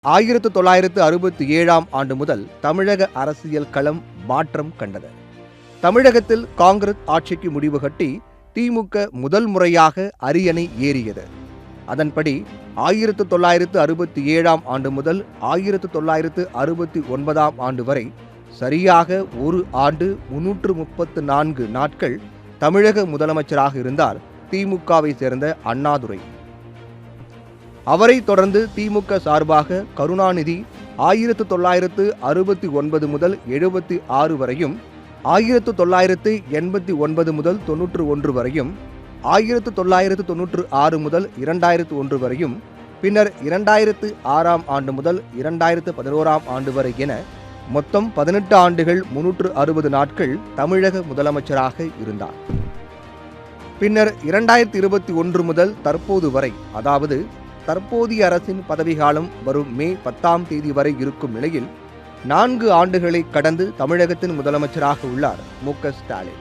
1967ஆம் ஆண்டு முதல் தமிழக அரசியல் களம் மாற்றம் கண்டது. தமிழகத்தில் காங்கிரஸ் ஆட்சிக்கு முடிவு கட்டி திமுக முதல் முறையாக அரியணை ஏறியது. அதன்படி 1967ஆம் ஆண்டு முதல் 1969ஆம் ஆண்டு வரை சரியாக ஒரு ஆண்டு 334 நாட்கள் தமிழக முதலமைச்சராக இருந்தார் திமுகவை சேர்ந்த அண்ணாதுரை. அவரை தொடர்ந்து திமுக சார்பாக கருணாநிதி 1969 முதல் 76 வரையும், 1989 முதல் 91 வரையும், 1996 முதல் 2001 வரையும், பின்னர் 2006ஆம் ஆண்டு முதல் 2011ஆம் ஆண்டு வரை என மொத்தம் 18 ஆண்டுகள் 360 நாட்கள் தமிழக முதலமைச்சராக இருந்தார். பின்னர் 2021 முதல் தற்போது வரை, அதாவது தற்போதைய அரசின் பதவிக்காலம் வரும் மே 10ஆம் தேதி வரை இருக்கும் நிலையில் 4 ஆண்டுகளை கடந்து தமிழகத்தின் முதலமைச்சராக உள்ளார் மு.க. ஸ்டாலின்.